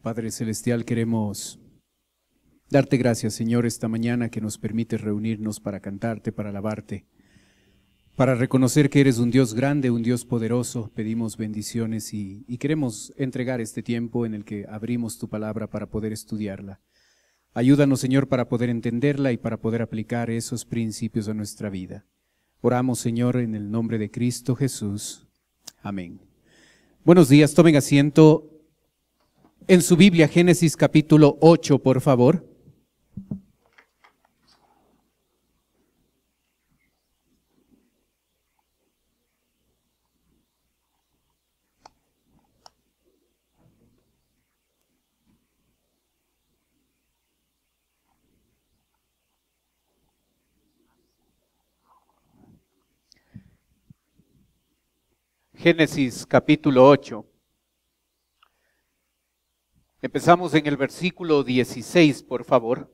Padre Celestial, queremos darte gracias, Señor, esta mañana que nos permites reunirnos para cantarte, para alabarte, para reconocer que eres un Dios grande, un Dios poderoso. Pedimos bendiciones y queremos entregar este tiempo en el que abrimos tu palabra para poder estudiarla. Ayúdanos, Señor, para poder entenderla y para poder aplicar esos principios a nuestra vida. Oramos, Señor, en el nombre de Cristo Jesús. Amén. Buenos días, tomen asiento. En su Biblia, Génesis capítulo 8, por favor. Génesis capítulo 8. Empezamos en el versículo 16, por favor.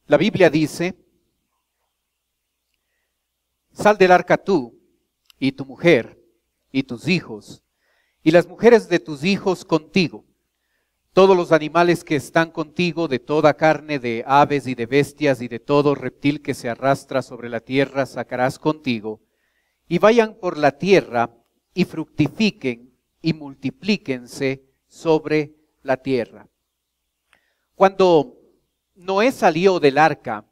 La Biblia dice: Sal del arca tú, y tu mujer, y tus hijos, y las mujeres de tus hijos contigo, todos los animales que están contigo, de toda carne, de aves y de bestias, y de todo reptil que se arrastra sobre la tierra, sacarás contigo, y vayan por la tierra, y fructifiquen, y multiplíquense sobre la tierra. Cuando Noé salió del arca,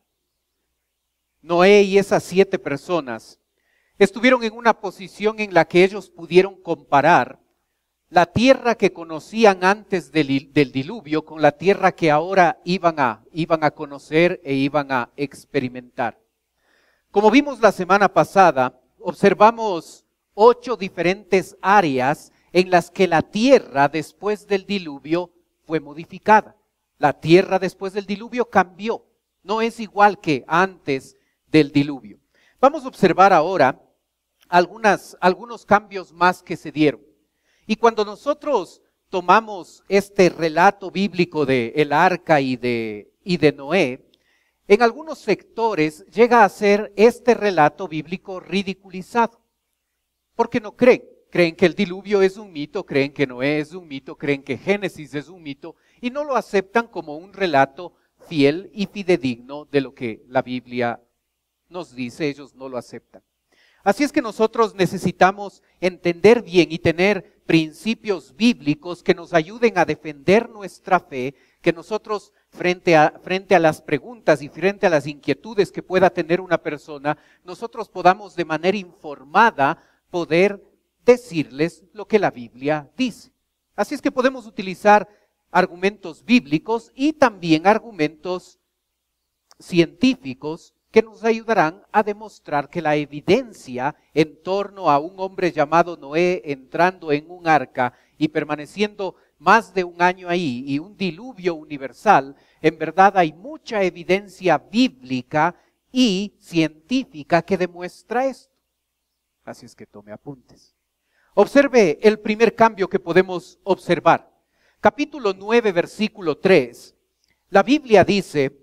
Noé y esas 7 personas estuvieron en una posición en la que ellos pudieron comparar la tierra que conocían antes del diluvio con la tierra que ahora iban a conocer e iban a experimentar. Como vimos la semana pasada, observamos 8 diferentes áreas en las que la tierra después del diluvio fue modificada. La tierra después del diluvio cambió, no es igual que antes del diluvio. Vamos a observar ahora algunos cambios más que se dieron. Y cuando nosotros tomamos este relato bíblico de el arca y de Noé, en algunos sectores llega a ser este relato bíblico ridiculizado, porque no creen. Creen que el diluvio es un mito, creen que Noé es un mito, creen que Génesis es un mito y no lo aceptan como un relato fiel y fidedigno de lo que la Biblia nos dice. Ellos no lo aceptan. Así es que nosotros necesitamos entender bien y tener principios bíblicos que nos ayuden a defender nuestra fe, que nosotros frente a las preguntas y frente a las inquietudes que pueda tener una persona, nosotros podamos de manera informada poder decirles lo que la Biblia dice. Así es que podemos utilizar argumentos bíblicos y también argumentos científicos que nos ayudarán a demostrar que la evidencia en torno a un hombre llamado Noé entrando en un arca y permaneciendo más de un año ahí y un diluvio universal, en verdad hay mucha evidencia bíblica y científica que demuestra esto. Así es que tome apuntes. Observe el primer cambio que podemos observar. Capítulo 9, versículo 3. La Biblia dice: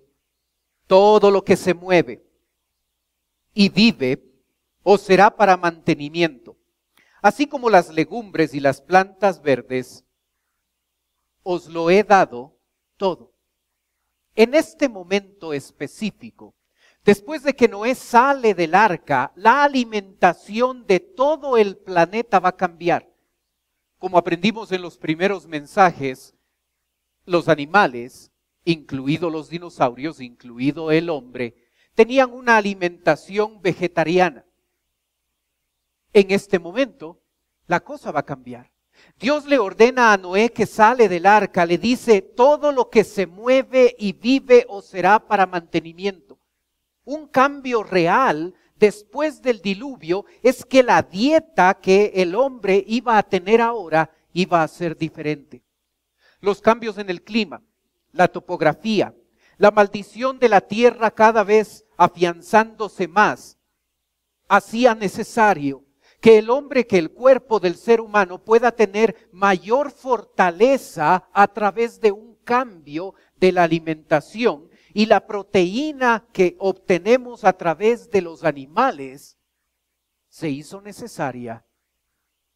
todo lo que se mueve y vive os será para mantenimiento, así como las legumbres y las plantas verdes, os lo he dado todo. En este momento específico, después de que Noé sale del arca, la alimentación de todo el planeta va a cambiar. Como aprendimos en los primeros mensajes, los animales, incluidos los dinosaurios, incluido el hombre, tenían una alimentación vegetariana. En este momento, la cosa va a cambiar. Dios le ordena a Noé que sale del arca, le dice: todo lo que se mueve y vive os será para mantenimiento. Un cambio real después del diluvio es que la dieta que el hombre iba a tener ahora iba a ser diferente. Los cambios en el clima, la topografía, la maldición de la tierra cada vez afianzándose más, hacía necesario que el hombre, que el cuerpo del ser humano pueda tener mayor fortaleza a través de un cambio de la alimentación. Y la proteína que obtenemos a través de los animales se hizo necesaria,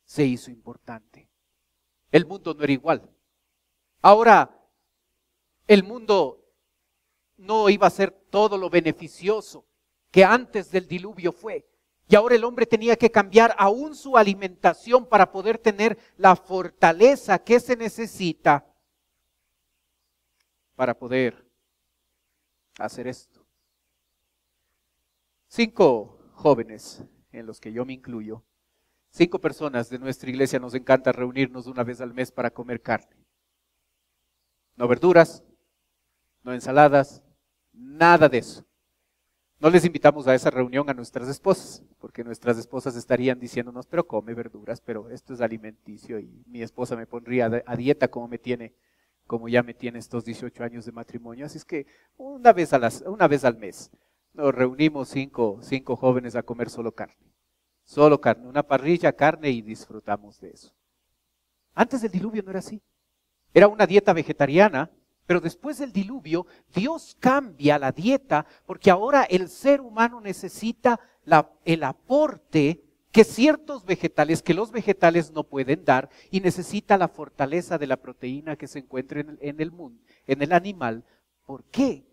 se hizo importante. el mundo no era igual. Ahora, el mundo no iba a ser todo lo beneficioso que antes del diluvio fue. Y ahora el hombre tenía que cambiar aún su alimentación para poder tener la fortaleza que se necesita para poder hacer esto. 5 jóvenes, en los que yo me incluyo, 5 personas de nuestra iglesia nos encanta reunirnos una vez al mes para comer carne. No verduras, no ensaladas, nada de eso. No les invitamos a esa reunión a nuestras esposas, porque nuestras esposas estarían diciéndonos, pero come verduras, pero esto es alimenticio, y mi esposa me pondría a dieta como ya me tiene estos 18 años de matrimonio. Así es que una vez al mes nos reunimos 5 jóvenes a comer solo carne, una parrilla, carne, y disfrutamos de eso. Antes del diluvio no era así. Era una dieta vegetariana, pero después del diluvio Dios cambia la dieta porque ahora el ser humano necesita el aporte que ciertos vegetales, que los vegetales no pueden dar, y necesita la fortaleza de la proteína que se encuentra en el mundo, en el animal. ¿Por qué?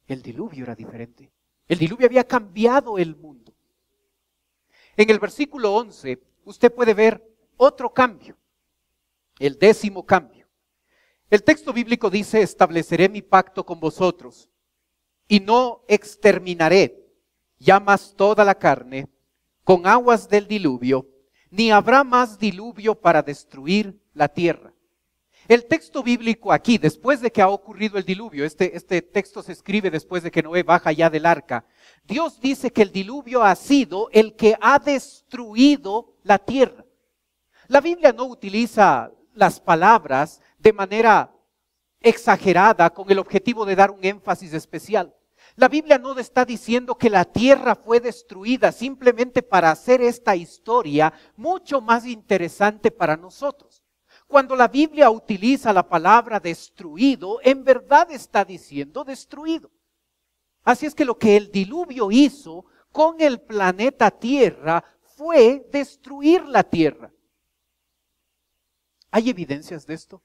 El diluvio era diferente. El diluvio había cambiado el mundo. En el versículo 11 usted puede ver otro cambio, el 10º cambio. El texto bíblico dice: estableceré mi pacto con vosotros y no exterminaré ya más toda la carne con aguas del diluvio, ni habrá más diluvio para destruir la tierra. El texto bíblico aquí, después de que ha ocurrido el diluvio, este texto se escribe después de que Noé baja ya del arca. Dios dice que el diluvio ha sido el que ha destruido la tierra. La Biblia no utiliza las palabras de manera exagerada con el objetivo de dar un énfasis especial. La Biblia no está diciendo que la tierra fue destruida simplemente para hacer esta historia mucho más interesante para nosotros. Cuando la Biblia utiliza la palabra destruido, en verdad está diciendo destruido. Así es que lo que el diluvio hizo con el planeta Tierra fue destruir la tierra. ¿Hay evidencias de esto?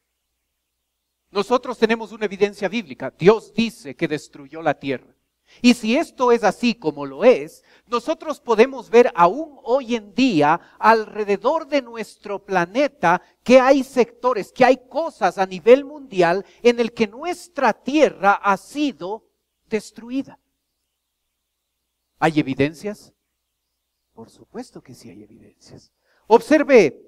Nosotros tenemos una evidencia bíblica. Dios dice que destruyó la tierra. Y si esto es así como lo es, nosotros podemos ver aún hoy en día alrededor de nuestro planeta que hay sectores, que hay cosas a nivel mundial en el que nuestra tierra ha sido destruida. ¿Hay evidencias? Por supuesto que sí hay evidencias. Observe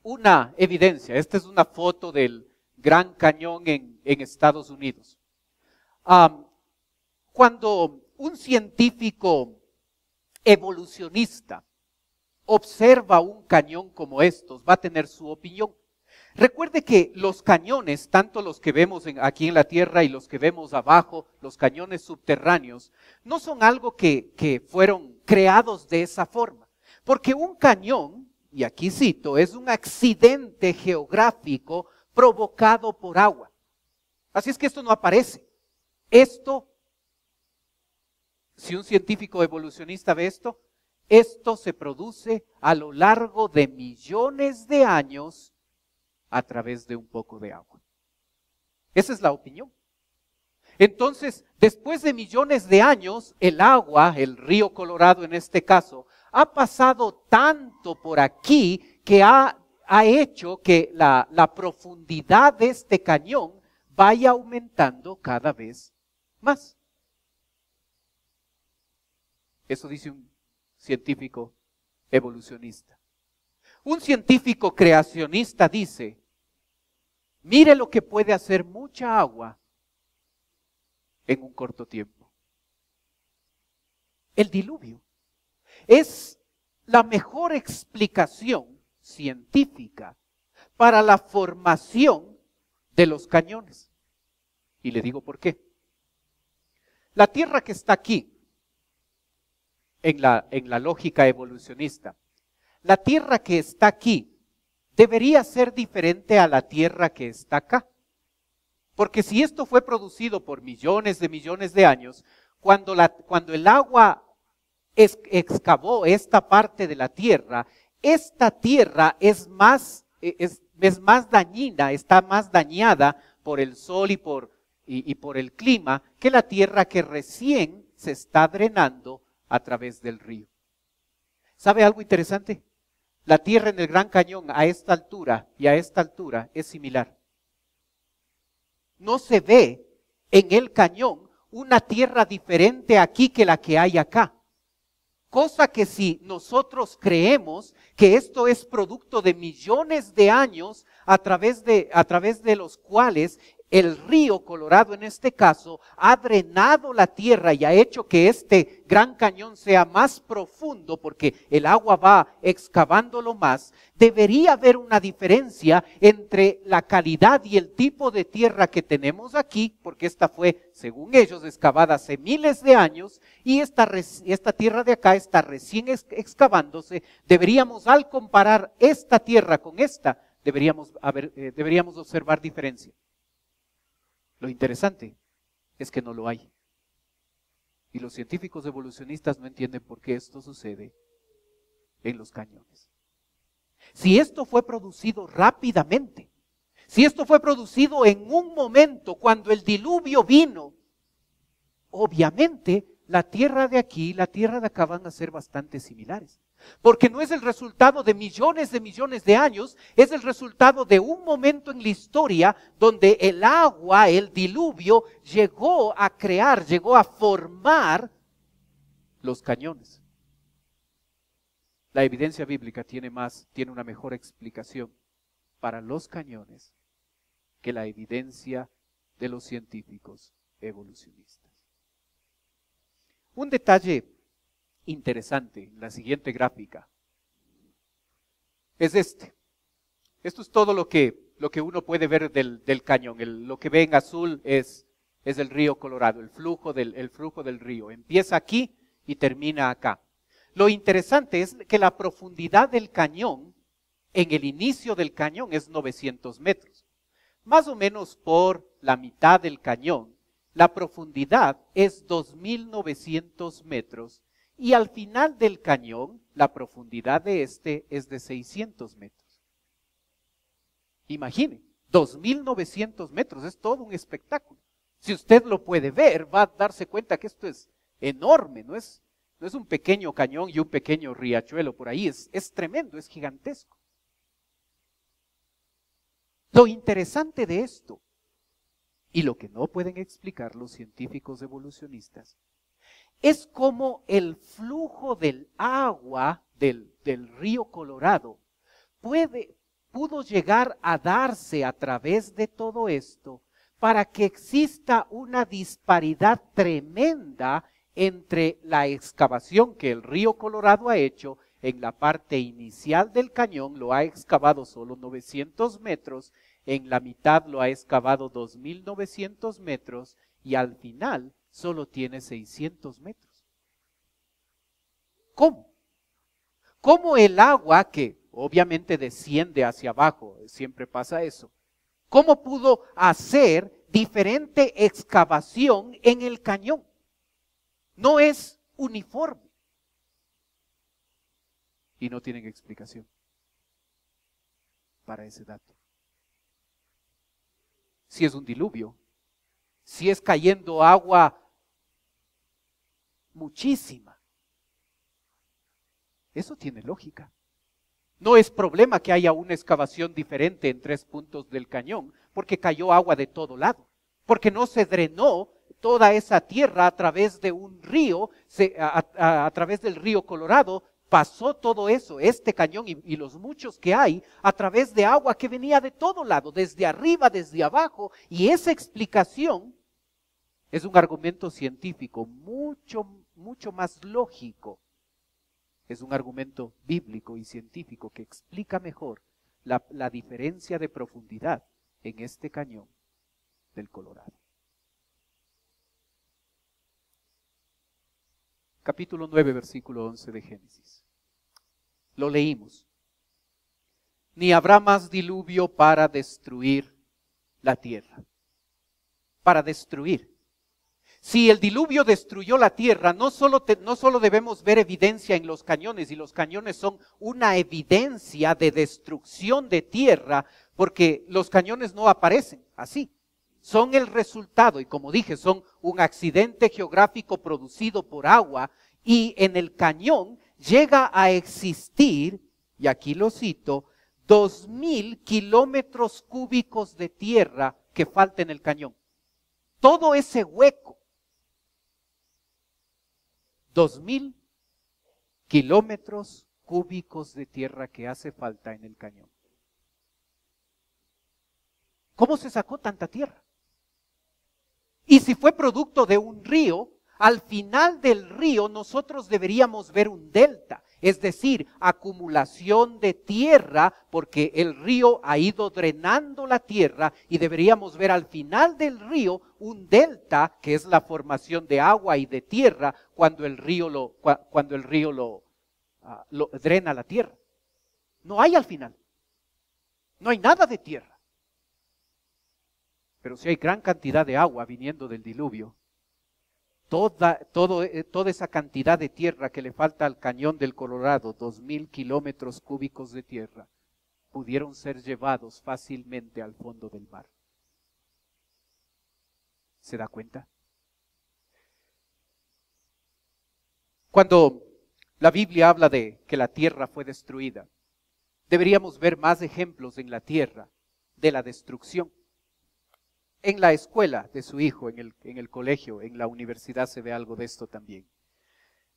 una evidencia. Esta es una foto del Gran Cañón en Estados Unidos. Cuando un científico evolucionista observa un cañón como estos, va a tener su opinión. Recuerde que los cañones, tanto los que vemos aquí en la tierra y los que vemos abajo, los cañones subterráneos, no son algo que fueron creados de esa forma. Porque un cañón, y aquí cito, es un accidente geográfico provocado por agua. Así es que esto no aparece. Esto, si un científico evolucionista ve esto se produce a lo largo de millones de años a través de un poco de agua. Esa es la opinión. Entonces, después de millones de años, el agua, el río Colorado en este caso, ha pasado tanto por aquí que ha hecho que la profundidad de este cañón vaya aumentando cada vez más. Eso dice un científico evolucionista. Un científico creacionista dice: mire lo que puede hacer mucha agua en un corto tiempo. El diluvio es la mejor explicación científica para la formación de los cañones. Y le digo por qué. La tierra que está aquí, en la lógica evolucionista, la tierra que está aquí debería ser diferente a la tierra que está acá. Porque si esto fue producido por millones de años, cuando el agua excavó esta parte de la tierra, esta tierra es es más dañina, está más dañada por el sol y por el clima que la tierra que recién se está drenando a través del río. ¿Sabe algo interesante? La tierra en el Gran Cañón a esta altura y a esta altura es similar. No se ve en el cañón una tierra diferente aquí que la que hay acá. Cosa que si nosotros creemos que esto es producto de millones de años a través de los cuales el río Colorado en este caso ha drenado la tierra y ha hecho que este Gran Cañón sea más profundo porque el agua va excavándolo más, debería haber una diferencia entre la calidad y el tipo de tierra que tenemos aquí, porque esta fue, según ellos, excavada hace miles de años y esta tierra de acá está recién excavándose. Deberíamos, al comparar esta tierra con esta, deberíamos observar diferencia. Lo interesante es que no lo hay. Y los científicos evolucionistas no entienden por qué esto sucede en los cañones. Si esto fue producido rápidamente, si esto fue producido en un momento cuando el diluvio vino, obviamente la tierra de aquí y la tierra de acá van a ser bastante similares. Porque no es el resultado de millones de años, es el resultado de un momento en la historia donde el agua, el diluvio, llegó a crear, llegó a formar los cañones. La evidencia bíblica tiene una mejor explicación para los cañones que la evidencia de los científicos evolucionistas. Un detalle interesante en la siguiente gráfica es este. Esto es todo lo que uno puede ver del cañón. Lo que ve en azul es el río Colorado, el flujo del río. Empieza aquí y termina acá. Lo interesante es que la profundidad del cañón, en el inicio del cañón, es 900 metros. Más o menos por la mitad del cañón, la profundidad es 2.900 metros. Y al final del cañón, la profundidad de este es de 600 metros. Imagine, 2.900 metros, es todo un espectáculo. Si usted lo puede ver, va a darse cuenta que esto es enorme, no es un pequeño cañón y un pequeño riachuelo por ahí, es tremendo, es gigantesco. Lo interesante de esto, y lo que no pueden explicar los científicos evolucionistas, es como el flujo del agua del río Colorado pudo llegar a darse a través de todo esto para que exista una disparidad tremenda entre la excavación que el río Colorado ha hecho en la parte inicial del cañón. Lo ha excavado solo 900 metros, en la mitad lo ha excavado 2.900 metros y al final solo tiene 600 metros. ¿Cómo? ¿Cómo el agua, que obviamente desciende hacia abajo, siempre pasa eso, cómo pudo hacer diferente excavación en el cañón? No es uniforme. Y no tienen explicación para ese dato. Si es un diluvio, si es cayendo agua muchísima, eso tiene lógica. No es problema que haya una excavación diferente en 3 puntos del cañón, porque cayó agua de todo lado, porque no se drenó toda esa tierra a través de un río, a través del río Colorado, pasó todo eso, este cañón y los muchos que hay, a través de agua que venía de todo lado, desde arriba, desde abajo, y esa explicación es un argumento científico mucho más lógico. Es un argumento bíblico y científico que explica mejor la diferencia de profundidad en este cañón del Colorado. Capítulo 9, versículo 11 de Génesis. Lo leímos. Ni habrá más diluvio para destruir la tierra. Para destruir. Si el diluvio destruyó la tierra, no solo debemos ver evidencia en los cañones, y los cañones son una evidencia de destrucción de tierra, porque los cañones no aparecen así. Son el resultado, y como dije, son un accidente geográfico producido por agua, y en el cañón llega a existir, y aquí lo cito, 2,000 kilómetros cúbicos de tierra que falta en el cañón. Todo ese hueco, 2,000 kilómetros cúbicos de tierra que hace falta en el cañón. ¿Cómo se sacó tanta tierra? Y si fue producto de un río, al final del río nosotros deberíamos ver un delta, es decir, acumulación de tierra, porque el río ha ido drenando la tierra, y deberíamos ver al final del río un delta, que es la formación de agua y de tierra cuando el río lo drena la tierra. No hay al final, no hay nada de tierra. Pero si hay gran cantidad de agua viniendo del diluvio, toda esa cantidad de tierra que le falta al cañón del Colorado, 2,000 kilómetros cúbicos de tierra, pudieron ser llevados fácilmente al fondo del mar. ¿Se da cuenta? Cuando la Biblia habla de que la tierra fue destruida, deberíamos ver más ejemplos en la tierra de la destrucción. En la escuela de su hijo, en el colegio, en la universidad se ve algo de esto también.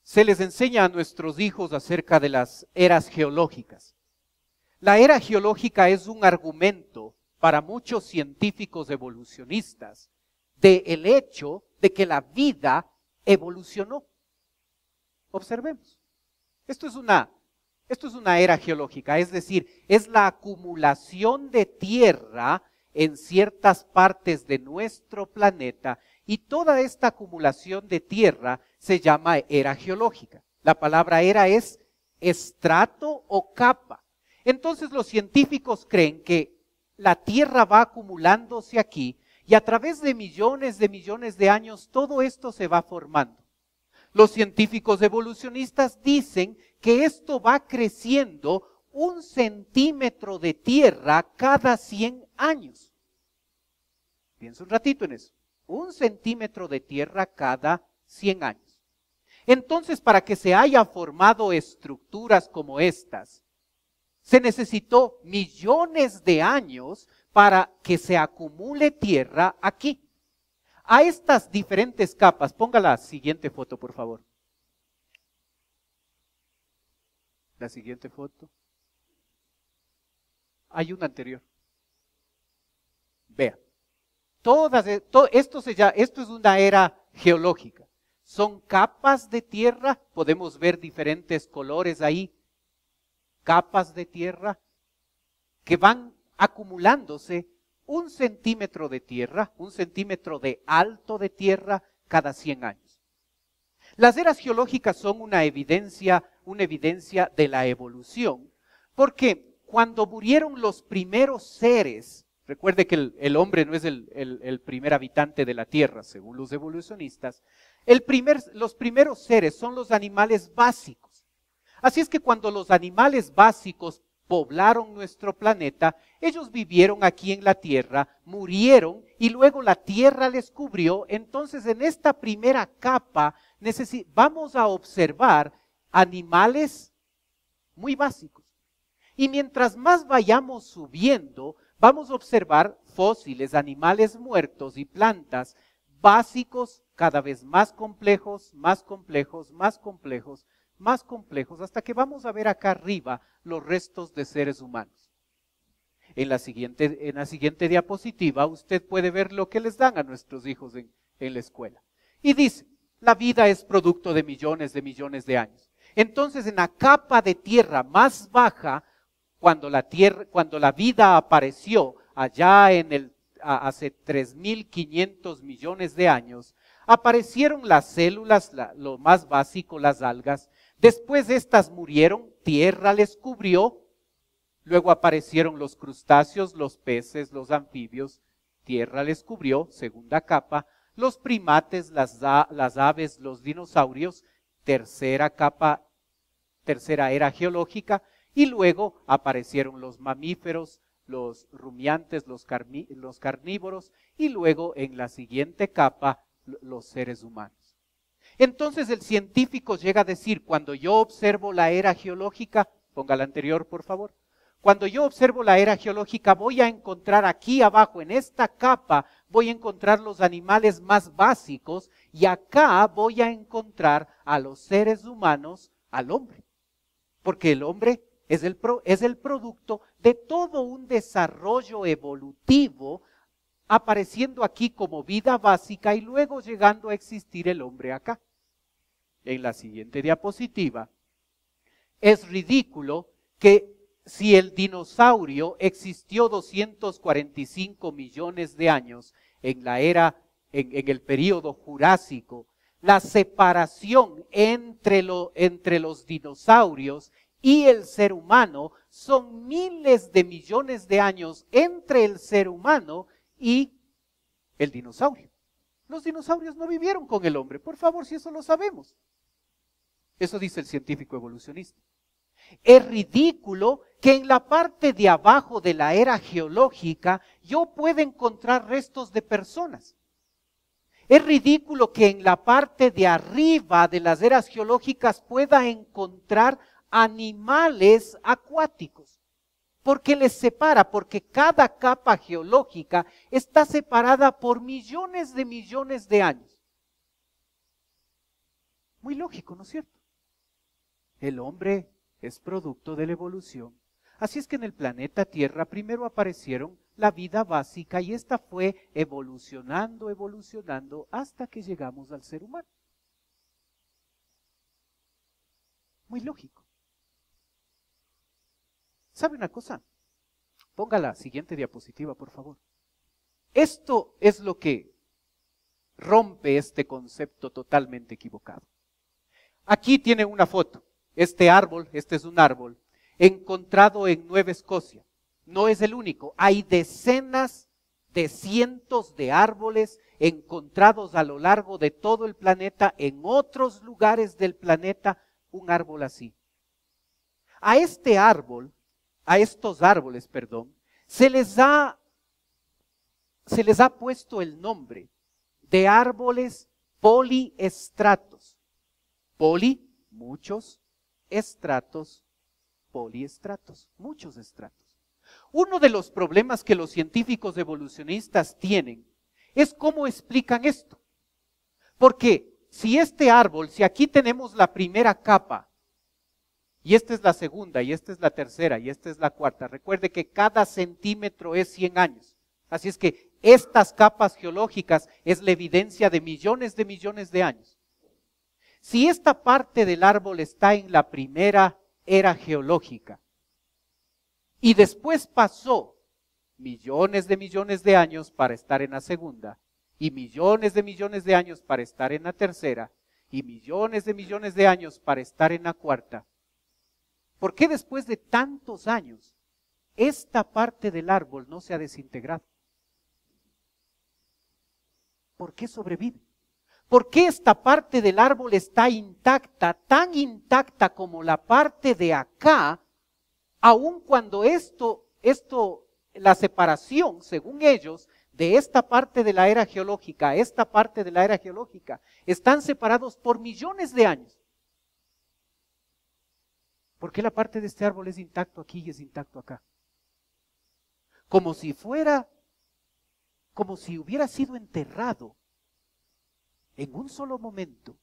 Se les enseña a nuestros hijos acerca de las eras geológicas. La era geológica es un argumento para muchos científicos evolucionistas del hecho de que la vida evolucionó. Observemos. Esto es una era geológica, es decir, es la acumulación de tierra en ciertas partes de nuestro planeta, y toda esta acumulación de tierra se llama era geológica. La palabra era es estrato o capa. Entonces los científicos creen que la tierra va acumulándose aquí, y a través de millones de años todo esto se va formando. Los científicos evolucionistas dicen que esto va creciendo 1 centímetro de tierra cada 100 años. Piensa un ratito en eso. 1 centímetro de tierra cada 100 años. Entonces, para que se haya formado estructuras como estas, se necesitó millones de años para que se acumule tierra aquí. A estas diferentes capas, ponga la siguiente foto, por favor. La siguiente foto. Hay una anterior. Vea. Esto es una era geológica. Son capas de tierra, podemos ver diferentes colores ahí. Capas de tierra que van acumulándose 1 centímetro de tierra, 1 centímetro de alto de tierra cada 100 años. Las eras geológicas son una evidencia de la evolución, porque cuando murieron los primeros seres, recuerde que el hombre no es el primer habitante de la tierra, según los evolucionistas, los primeros seres son los animales básicos. Así es que cuando los animales básicos poblaron nuestro planeta, ellos vivieron aquí en la tierra, murieron y luego la tierra les cubrió. Entonces en esta primera capa vamos a observar animales muy básicos. Y mientras más vayamos subiendo, vamos a observar fósiles, animales muertos y plantas básicos cada vez más complejos, más complejos, más complejos, más complejos, hasta que vamos a ver acá arriba los restos de seres humanos. En la siguiente diapositiva usted puede ver lo que les dan a nuestros hijos en la escuela. Y dice, la vida es producto de millones de años. Entonces en la capa de tierra más baja, cuando la vida apareció allá hace 3.500 millones de años, aparecieron las células, lo más básico, las algas. Después estas murieron, tierra les cubrió. Luego aparecieron los crustáceos, los peces, los anfibios, tierra les cubrió, segunda capa. Los primates, las aves, los dinosaurios, tercera capa, tercera era geológica. Y luego aparecieron los mamíferos, los rumiantes, los carnívoros, y luego en la siguiente capa los seres humanos. Entonces el científico llega a decir, cuando yo observo la era geológica, ponga la anterior por favor, cuando yo observo la era geológica voy a encontrar aquí abajo, en esta capa, voy a encontrar los animales más básicos y acá voy a encontrar a los seres humanos, al hombre. Porque el hombre es el producto de todo un desarrollo evolutivo apareciendo aquí como vida básica y luego llegando a existir el hombre acá. En la siguiente diapositiva, es ridículo que si el dinosaurio existió 245 millones de años en la era, en el período jurásico, la separación entre los dinosaurios y el ser humano son miles de millones de años entre el ser humano y el dinosaurio. Los dinosaurios no vivieron con el hombre, por favor, si eso lo sabemos. Eso dice el científico evolucionista. Es ridículo que en la parte de abajo de la era geológica yo pueda encontrar restos de personas. Es ridículo que en la parte de arriba de las eras geológicas pueda encontrar animales acuáticos. ¿Por qué les separa? Porque cada capa geológica está separada por millones de años. Muy lógico, ¿no es cierto? El hombre es producto de la evolución. Así es que en el planeta Tierra primero aparecieron la vida básica y esta fue evolucionando hasta que llegamos al ser humano. Muy lógico. ¿Sabe una cosa? Ponga la siguiente diapositiva, por favor. Esto es lo que rompe este concepto totalmente equivocado. Aquí tiene una foto. Este árbol, este es un árbol, encontrado en Nueva Escocia. No es el único. Hay decenas de cientos de árboles encontrados a lo largo de todo el planeta, en otros lugares del planeta, un árbol así. A estos árboles, se les ha puesto el nombre de árboles poliestratos. Poli, muchos, estratos, poliestratos, muchos estratos. Uno de los problemas que los científicos evolucionistas tienen es cómo explican esto. Porque si este árbol, si aquí tenemos la primera capa, y esta es la segunda, y esta es la tercera, y esta es la cuarta, recuerde que cada centímetro es 100 años. Así es que estas capas geológicas es la evidencia de millones de años. Si esta parte del árbol está en la primera era geológica y después pasó millones de años para estar en la segunda y millones de años para estar en la tercera y millones de años para estar en la cuarta, ¿por qué después de tantos años esta parte del árbol no se ha desintegrado? ¿Por qué sobrevive? ¿Por qué esta parte del árbol está intacta, tan intacta como la parte de acá, aun cuando la separación, según ellos, de esta parte de la era geológica a esta parte de la era geológica, están separados por millones de años? ¿Por qué la parte de este árbol es intacto aquí y es intacto acá? Como si hubiera sido enterrado en un solo momento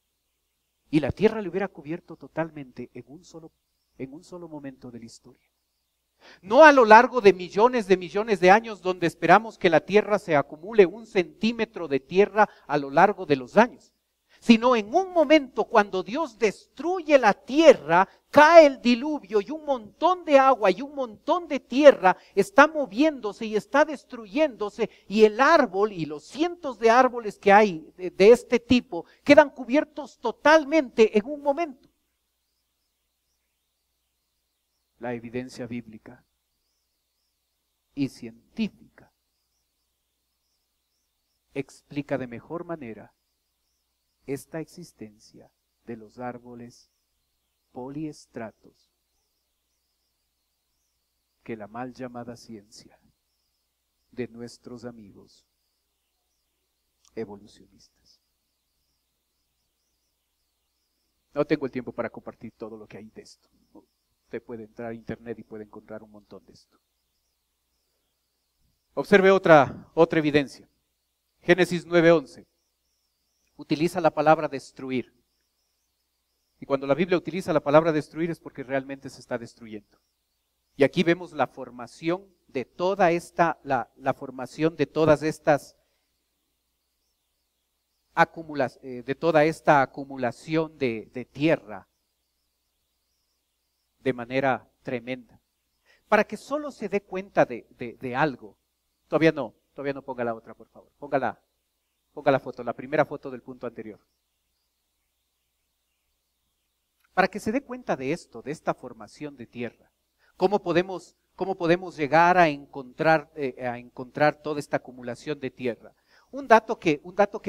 y la tierra le hubiera cubierto totalmente en un solo momento de la historia. No a lo largo de millones de años, donde esperamos que la tierra se acumule 1 centímetro de tierra a lo largo de los años, sino en un momento cuando Dios destruye la tierra, cae el diluvio y un montón de agua y un montón de tierra está moviéndose y está destruyéndose, y el árbol y los cientos de árboles que hay de este tipo quedan cubiertos totalmente en un momento. La evidencia bíblica y científica explica de mejor manera esta existencia de los árboles poliestratos. que la mal llamada ciencia de nuestros amigos evolucionistas. No tengo el tiempo para compartir todo lo que hay de esto. Usted puede entrar a internet y puede encontrar un montón de esto. Observe otra evidencia. Génesis 9:11. Utiliza la palabra destruir. Y cuando la Biblia utiliza la palabra destruir es porque realmente se está destruyendo. Y aquí vemos la formación de toda esta, la formación de todas estas de toda esta acumulación de tierra de manera tremenda. Para que solo se dé cuenta de algo. Todavía no ponga la otra, por favor. Ponga la foto, la primera foto del punto anterior. Para que se dé cuenta de esto, de esta formación de tierra. ¿Cómo podemos llegar a encontrar toda esta acumulación de tierra? Un dato que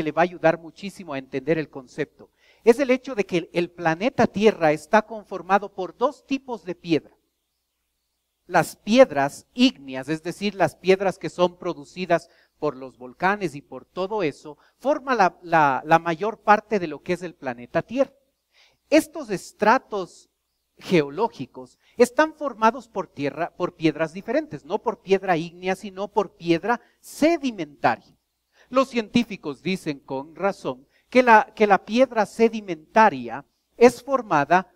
le va a ayudar muchísimo a entender el concepto es el hecho de que el planeta Tierra está conformado por dos tipos de piedra. Las piedras ígneas, es decir, las piedras que son producidas por los volcanes y por todo eso, forma la mayor parte de lo que es el planeta Tierra. Estos estratos geológicos están formados por piedras diferentes, no por piedra ígnea, sino por piedra sedimentaria. Los científicos dicen con razón que la piedra sedimentaria es formada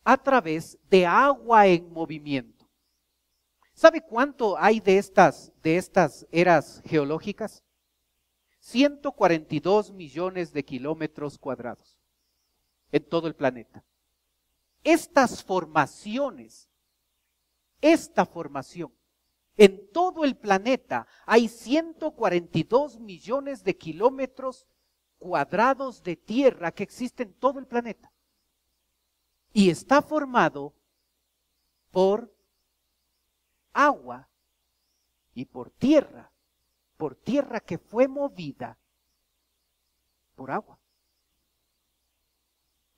a través de agua en movimiento. ¿Sabe cuánto hay de estas eras geológicas? 142 millones de kilómetros cuadrados en todo el planeta. Esta formación, en todo el planeta hay 142 millones de kilómetros cuadrados de tierra que existen en todo el planeta. Y está formado por agua y por tierra que fue movida por agua.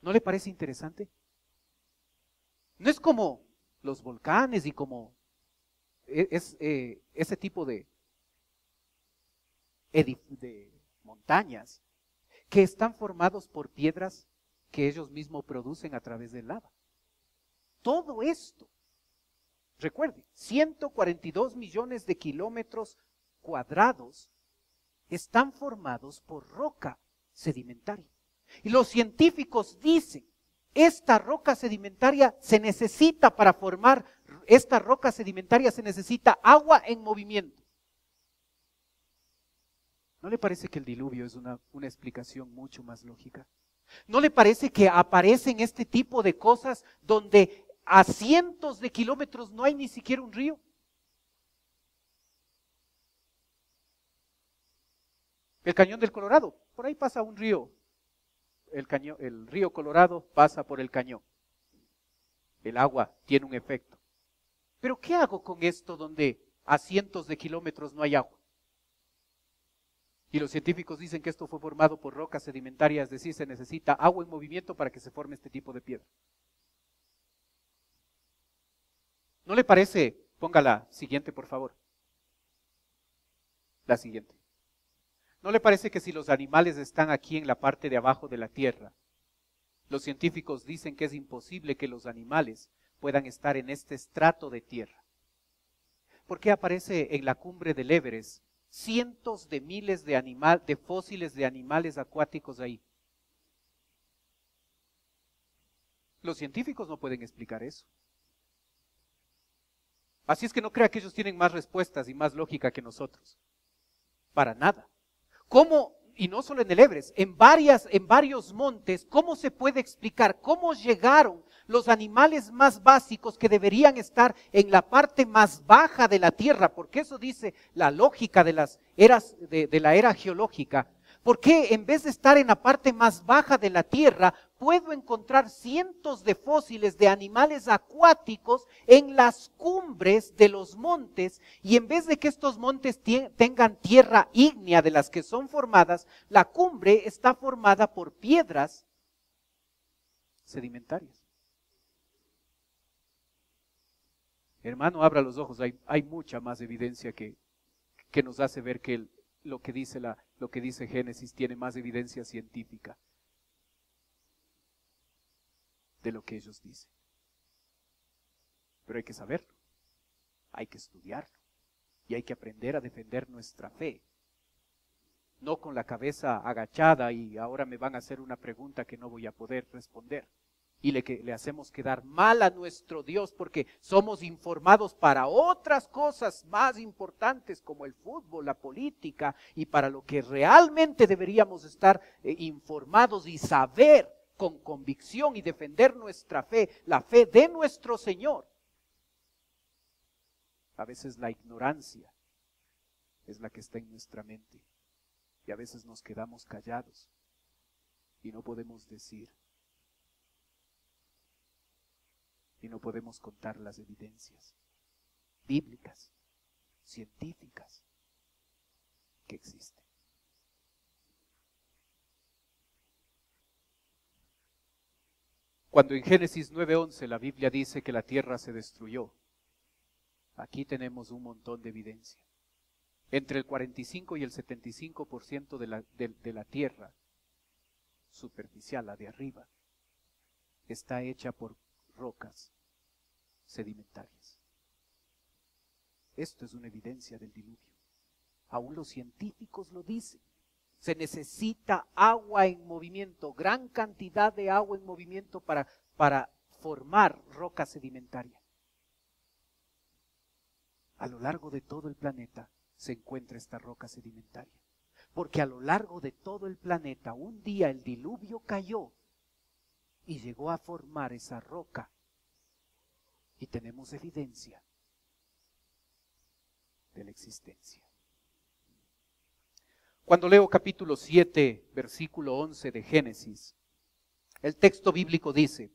¿No le parece interesante? No es como los volcanes y como ese tipo de montañas que están formados por piedras que ellos mismos producen a través del lava. Todo esto, recuerde, 142 millones de kilómetros cuadrados están formados por roca sedimentaria. Y los científicos dicen, esta roca sedimentaria se necesita para formar, esta roca sedimentaria se necesita agua en movimiento. ¿No le parece que el diluvio es una explicación mucho más lógica? ¿No le parece que aparecen este tipo de cosas donde a cientos de kilómetros no hay ni siquiera un río? El Cañón del Colorado, por ahí pasa un río. El río Colorado pasa por el cañón. El agua tiene un efecto. Pero ¿qué hago con esto donde a cientos de kilómetros no hay agua? Y los científicos dicen que esto fue formado por rocas sedimentarias, es decir, se necesita agua en movimiento para que se forme este tipo de piedra. ¿No le parece? Ponga la siguiente, por favor. La siguiente. ¿No le parece que si los animales están aquí en la parte de abajo de la tierra, los científicos dicen que es imposible que los animales puedan estar en este estrato de tierra? ¿Por qué aparece en la cumbre del Everest cientos de miles de fósiles de animales acuáticos ahí? Los científicos no pueden explicar eso. Así es que no crea que ellos tienen más respuestas y más lógica que nosotros. Para nada. ¿Cómo? Y no solo en el Everest, en varios montes, ¿cómo se puede explicar cómo llegaron los animales más básicos que deberían estar en la parte más baja de la tierra? Porque eso dice la lógica de las eras, de la era geológica. ¿Por qué en vez de estar en la parte más baja de la tierra, puedo encontrar cientos de fósiles de animales acuáticos en las cumbres de los montes? Y en vez de que estos montes tengan tierra ígnea de las que son formadas, la cumbre está formada por piedras sedimentarias. Hermano, abra los ojos, hay mucha más evidencia que nos hace ver que lo que dice Génesis tiene más evidencia científica de lo que ellos dicen. Pero hay que saberlo, hay que estudiarlo y hay que aprender a defender nuestra fe. No con la cabeza agachada y ahora me van a hacer una pregunta que no voy a poder responder. Y le hacemos quedar mal a nuestro Dios porque somos informados para otras cosas más importantes como el fútbol, la política y para lo que realmente deberíamos estar informados y saber con convicción y defender nuestra fe, la fe de nuestro Señor. A veces la ignorancia es la que está en nuestra mente y a veces nos quedamos callados y no podemos decir. Y no podemos contar las evidencias bíblicas, científicas, que existen. Cuando en Génesis 9:11 la Biblia dice que la tierra se destruyó, aquí tenemos un montón de evidencia. Entre el 45 y el 75% de la tierra superficial, la de arriba, está hecha por rocas sedimentarias. Esto es una evidencia del diluvio. Aún los científicos lo dicen. Se necesita agua en movimiento, gran cantidad de agua en movimiento para formar roca sedimentaria. A lo largo de todo el planeta se encuentra esta roca sedimentaria. Porque a lo largo de todo el planeta, un día el diluvio cayó y llegó a formar esa roca. Y tenemos evidencia de la existencia. Cuando leo capítulo 7, versículo 11 de Génesis, el texto bíblico dice: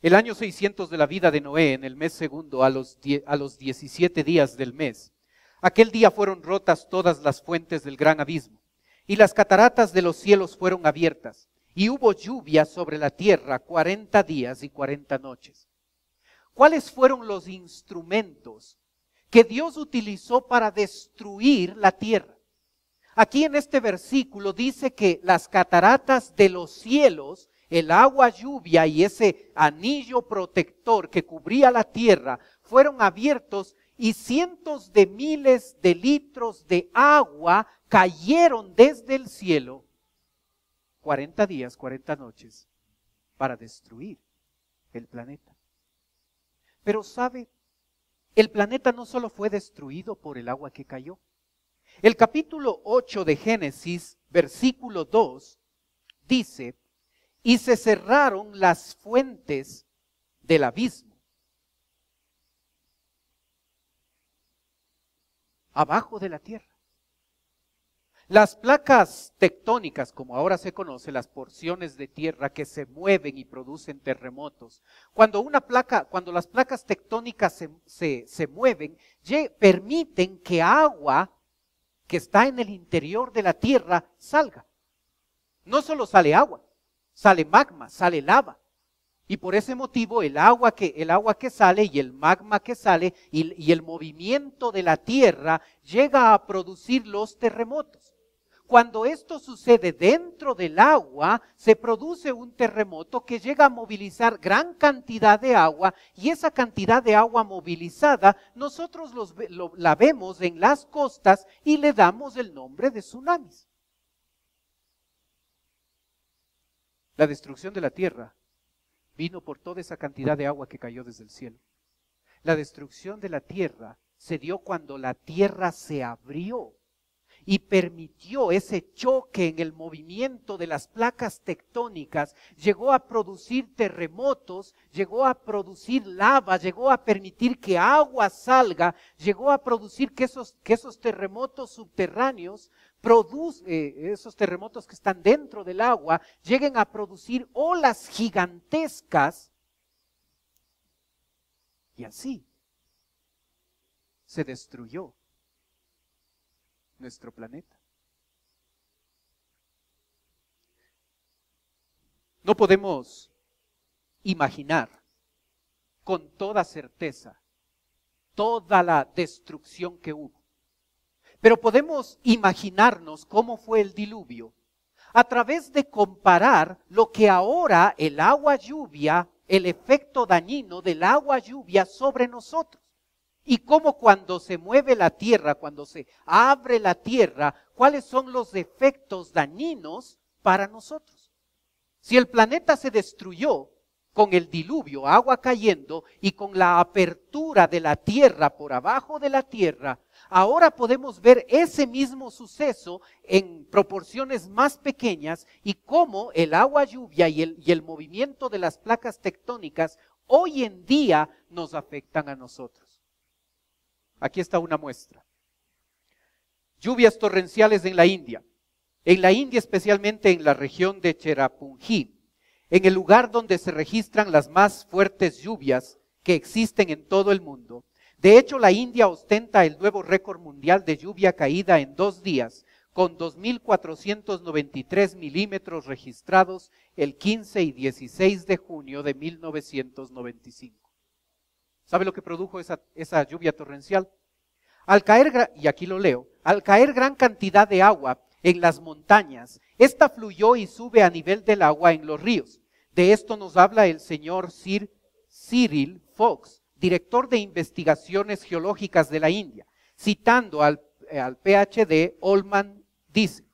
el año 600 de la vida de Noé, en el mes segundo, a los 17 días del mes, aquel día fueron rotas todas las fuentes del gran abismo, y las cataratas de los cielos fueron abiertas, y hubo lluvia sobre la tierra 40 días y 40 noches. ¿Cuáles fueron los instrumentos que Dios utilizó para destruir la tierra? Aquí en este versículo dice que las cataratas de los cielos, el agua lluvia y ese anillo protector que cubría la tierra fueron abiertos y cientos de miles de litros de agua cayeron desde el cielo 40 días, 40 noches para destruir el planeta. Pero ¿sabe? El planeta no solo fue destruido por el agua que cayó. El capítulo 8 de Génesis, versículo 2, dice: y se cerraron las fuentes del abismo. Abajo de la tierra. Las placas tectónicas, como ahora se conoce, las porciones de tierra que se mueven y producen terremotos. Cuando las placas tectónicas se mueven, permiten que agua que está en el interior de la tierra salga. No solo sale agua, sale magma, sale lava. Y por ese motivo el agua que sale y el magma que sale y el movimiento de la tierra llega a producir los terremotos. Cuando esto sucede dentro del agua, se produce un terremoto que llega a movilizar gran cantidad de agua, y esa cantidad de agua movilizada nosotros la vemos en las costas y le damos el nombre de tsunamis. La destrucción de la tierra vino por toda esa cantidad de agua que cayó desde el cielo. La destrucción de la tierra se dio cuando la tierra se abrió y permitió ese choque en el movimiento de las placas tectónicas, llegó a producir terremotos, llegó a producir lava, llegó a permitir que agua salga, llegó a producir que esos terremotos subterráneos, esos terremotos que están dentro del agua, lleguen a producir olas gigantescas, y así se destruyó nuestro planeta. No podemos imaginar con toda certeza toda la destrucción que hubo. Pero podemos imaginarnos cómo fue el diluvio a través de comparar lo que ahora el agua lluvia, el efecto dañino del agua lluvia sobre nosotros. Y cómo cuando se mueve la tierra, cuando se abre la tierra, cuáles son los efectos dañinos para nosotros. Si el planeta se destruyó con el diluvio, agua cayendo, y con la apertura de la tierra por abajo de la tierra, ahora podemos ver ese mismo suceso en proporciones más pequeñas y cómo el agua lluvia y el movimiento de las placas tectónicas hoy en día nos afectan a nosotros. Aquí está una muestra. Lluvias torrenciales en la India. En la India, especialmente en la región de Cherrapunji, en el lugar donde se registran las más fuertes lluvias que existen en todo el mundo. De hecho, la India ostenta el nuevo récord mundial de lluvia caída en 2 días, con 2.493 milímetros registrados el 15 y 16 de junio de 1995. ¿Sabe lo que produjo esa lluvia torrencial? Al caer, y aquí lo leo, al caer gran cantidad de agua en las montañas, esta fluyó y sube a nivel del agua en los ríos. De esto nos habla el señor Sir Cyril Fox, director de investigaciones geológicas de la India. Citando al PhD, Olman dice: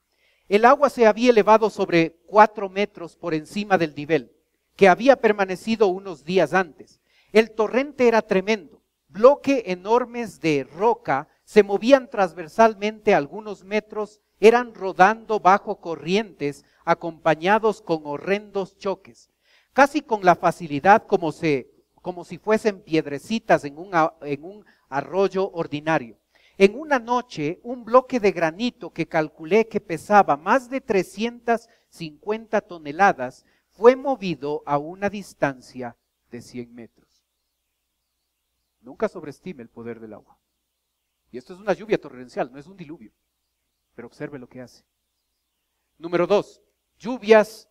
el agua se había elevado sobre 4 metros por encima del nivel, que había permanecido unos días antes. El torrente era tremendo. Bloques enormes de roca se movían transversalmente algunos metros, eran rodando bajo corrientes, acompañados con horrendos choques, casi con la facilidad como si fuesen piedrecitas en un arroyo ordinario. En una noche, un bloque de granito que calculé que pesaba más de 350 toneladas fue movido a una distancia de 100 metros. Nunca sobreestime el poder del agua. Y esto es una lluvia torrencial, no es un diluvio. Pero observe lo que hace. Número 2, lluvias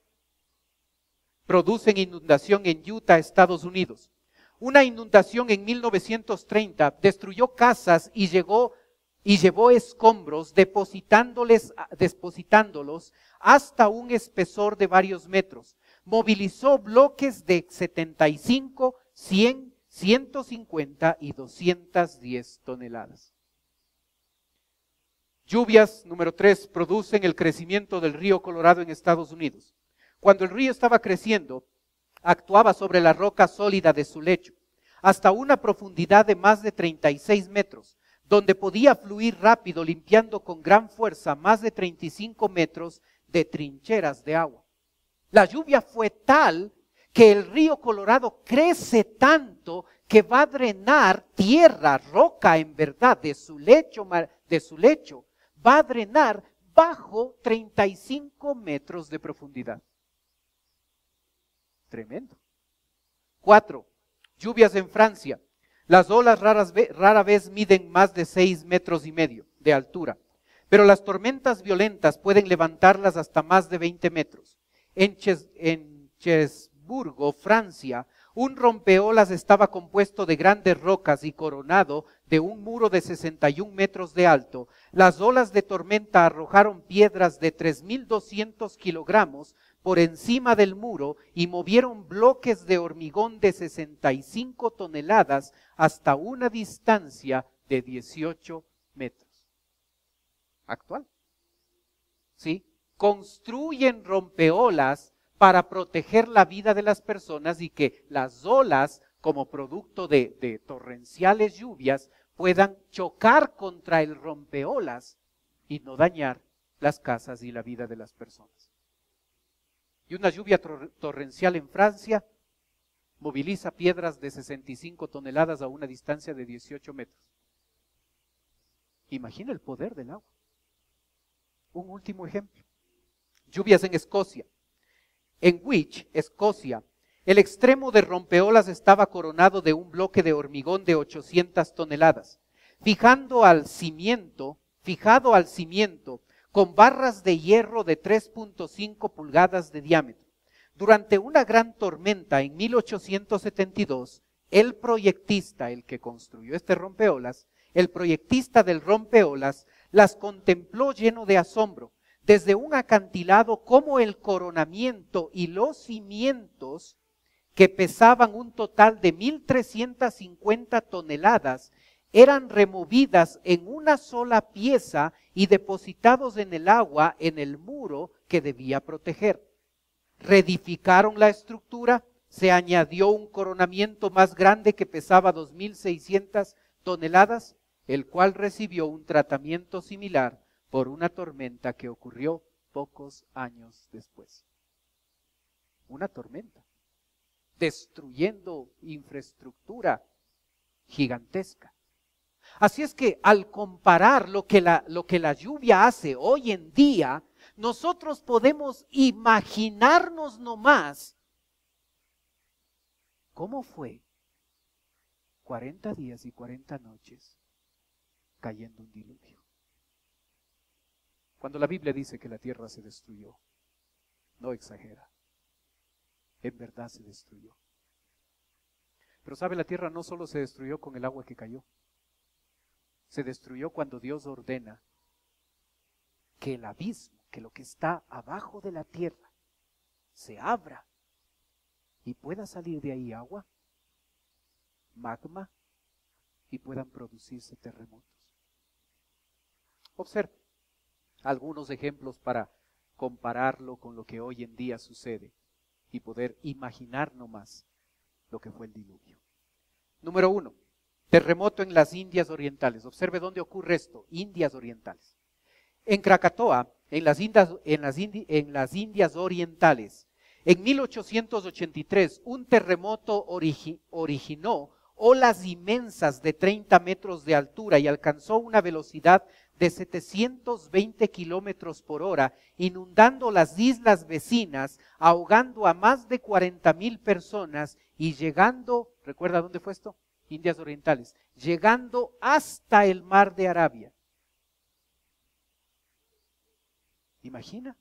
producen inundación en Utah, Estados Unidos. Una inundación en 1930 destruyó casas y llevó escombros, depositándolos hasta un espesor de varios metros. Movilizó bloques de 75, 100, 150 y 210 toneladas. Lluvias, número 3, producen el crecimiento del río Colorado en Estados Unidos. Cuando el río estaba creciendo, actuaba sobre la roca sólida de su lecho, hasta una profundidad de más de 36 metros, donde podía fluir rápido, limpiando con gran fuerza más de 35 metros de trincheras de agua. La lluvia fue tal que el río Colorado crece tanto que va a drenar tierra, roca en verdad, de su lecho, va a drenar bajo 35 metros de profundidad. Tremendo. 4. Lluvias en Francia. Las olas rara vez miden más de 6,5 metros de altura, pero las tormentas violentas pueden levantarlas hasta más de 20 metros. En Cherbourg, Francia, un rompeolas estaba compuesto de grandes rocas y coronado de un muro de 61 metros de alto. Las olas de tormenta arrojaron piedras de 3.200 kilogramos por encima del muro y movieron bloques de hormigón de 65 toneladas hasta una distancia de 18 metros. Actual. ¿Sí? Construyen rompeolas para proteger la vida de las personas y que las olas, como producto de torrenciales lluvias, puedan chocar contra el rompeolas y no dañar las casas y la vida de las personas. Y una lluvia torrencial en Francia moviliza piedras de 65 toneladas a una distancia de 18 metros. Imagina el poder del agua. Un último ejemplo. Lluvias en Escocia. En Wych, Escocia, el extremo de rompeolas estaba coronado de un bloque de hormigón de 800 toneladas, fijado al cimiento, con barras de hierro de 3.5 pulgadas de diámetro. Durante una gran tormenta en 1872, el proyectista, el que construyó este rompeolas, el proyectista del rompeolas, las contempló lleno de asombro. Desde un acantilado como el coronamiento y los cimientos, que pesaban un total de 1,350 toneladas, eran removidas en una sola pieza y depositados en el agua en el muro que debía proteger. Reedificaron la estructura, se añadió un coronamiento más grande que pesaba 2,600 toneladas, el cual recibió un tratamiento similar por una tormenta que ocurrió pocos años después. Una tormenta, destruyendo infraestructura gigantesca. Así es que al comparar lo que la lluvia hace hoy en día, nosotros podemos imaginarnos nomás cómo fue 40 días y 40 noches cayendo un diluvio. Cuando la Biblia dice que la tierra se destruyó, no exagera, en verdad se destruyó. Pero sabe, la tierra no solo se destruyó con el agua que cayó, se destruyó cuando Dios ordena que el abismo, que lo que está abajo de la tierra, se abra y pueda salir de ahí agua, magma, y puedan producirse terremotos. Observe algunos ejemplos para compararlo con lo que hoy en día sucede y poder imaginar nomás lo que fue el diluvio. Número 1, terremoto en las Indias Orientales. Observe dónde ocurre esto, Indias Orientales. En Krakatoa, en las Indias Orientales, en 1883, un terremoto originó olas inmensas de 30 metros de altura y alcanzó una velocidad de 720 kilómetros por hora, inundando las islas vecinas, ahogando a más de 40,000 personas y llegando, ¿recuerda dónde fue esto? Indias Orientales, llegando hasta el mar de Arabia. ¿Imagina?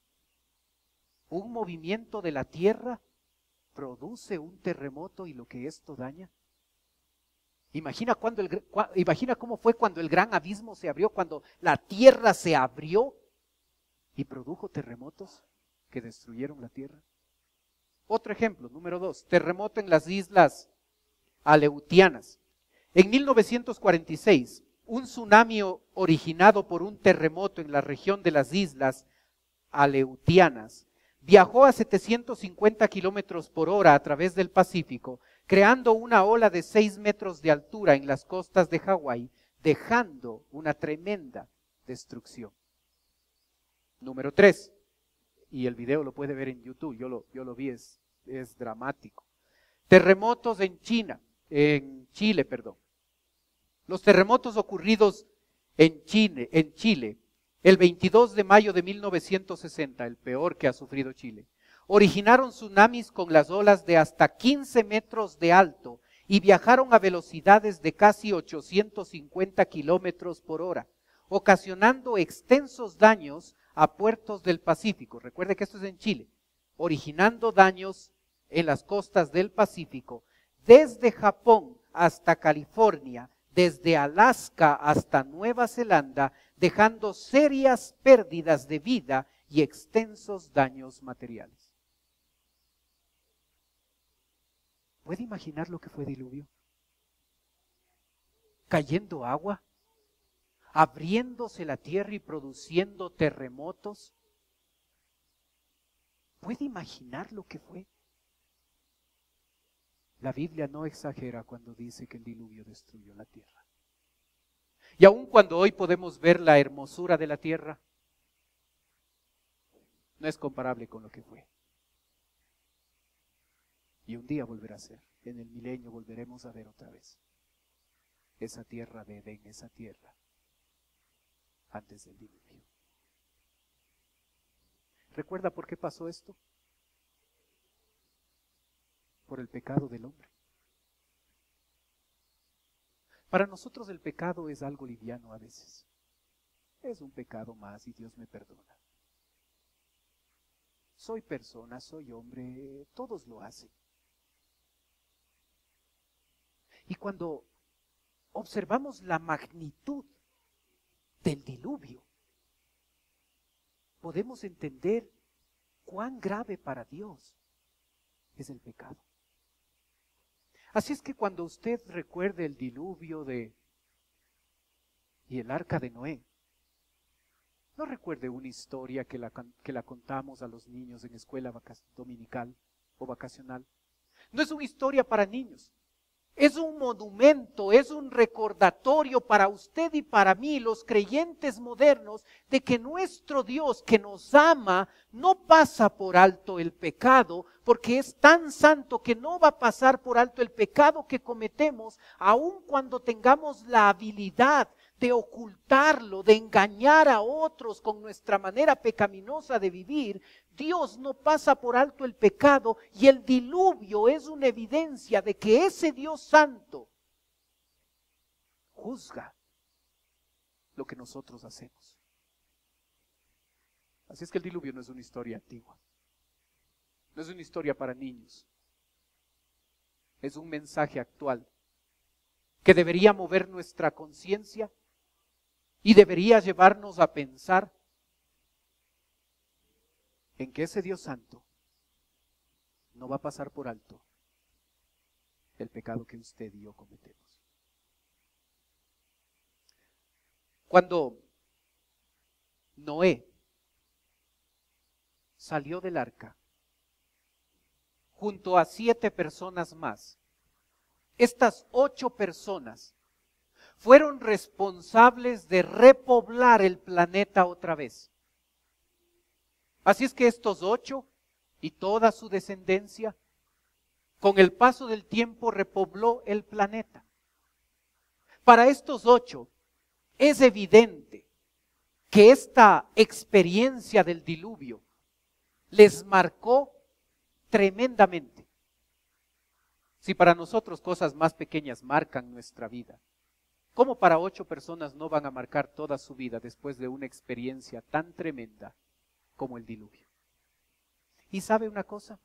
Un movimiento de la tierra produce un terremoto y lo que esto daña. Imagina cómo fue cuando el gran abismo se abrió, cuando la tierra se abrió y produjo terremotos que destruyeron la tierra. Otro ejemplo, número 2, terremoto en las islas Aleutianas. En 1946, un tsunami originado por un terremoto en la región de las islas Aleutianas viajó a 750 kilómetros por hora a través del Pacífico, creando una ola de 6 metros de altura en las costas de Hawái, dejando una tremenda destrucción. Número 3, y el video lo puede ver en YouTube, yo lo vi, es dramático. Terremotos en Chile. Los terremotos ocurridos en Chile, el 22 de mayo de 1960, el peor que ha sufrido Chile, originaron tsunamis con las olas de hasta 15 metros de alto y viajaron a velocidades de casi 850 kilómetros por hora, ocasionando extensos daños a puertos del Pacífico. Recuerde que esto es en Chile, originando daños en las costas del Pacífico, desde Japón hasta California, desde Alaska hasta Nueva Zelanda, dejando serias pérdidas de vida y extensos daños materiales. ¿Puede imaginar lo que fue diluvio? Cayendo agua, abriéndose la tierra y produciendo terremotos. ¿Puede imaginar lo que fue? La Biblia no exagera cuando dice que el diluvio destruyó la tierra. Y aun cuando hoy podemos ver la hermosura de la tierra, no es comparable con lo que fue. Y un día volverá a ser. En el milenio volveremos a ver otra vez esa tierra de Edén, esa tierra antes del diluvio. ¿Recuerda por qué pasó esto? Por el pecado del hombre. Para nosotros el pecado es algo liviano a veces. Es un pecado más y Dios me perdona. Soy persona, soy hombre, todos lo hacen. Y cuando observamos la magnitud del diluvio, podemos entender cuán grave para Dios es el pecado. Así es que cuando usted recuerde el diluvio y el arca de Noé, no recuerde una historia que la contamos a los niños en escuela dominical o vacacional. No es una historia para niños. Es un monumento, es un recordatorio para usted y para mí, los creyentes modernos, de que nuestro Dios que nos ama no pasa por alto el pecado, porque es tan santo que no va a pasar por alto el pecado que cometemos, aun cuando tengamos la habilidad de ocultarlo, de engañar a otros con nuestra manera pecaminosa de vivir. Dios no pasa por alto el pecado, y el diluvio es una evidencia de que ese Dios santo juzga lo que nosotros hacemos. Así es que el diluvio no es una historia antigua, no es una historia para niños, es un mensaje actual que debería mover nuestra conciencia y debería llevarnos a pensar en que ese Dios santo no va a pasar por alto el pecado que usted y yo cometemos. Cuando Noé salió del arca junto a 7 personas más, estas 8 personas fueron responsables de repoblar el planeta otra vez. Así es que estos 8 y toda su descendencia, con el paso del tiempo repobló el planeta. Para estos 8 es evidente que esta experiencia del diluvio les marcó tremendamente. Si para nosotros cosas más pequeñas marcan nuestra vida, ¿cómo para 8 personas no van a marcar toda su vida después de una experiencia tan tremenda como el diluvio? ¿Y sabe una cosa?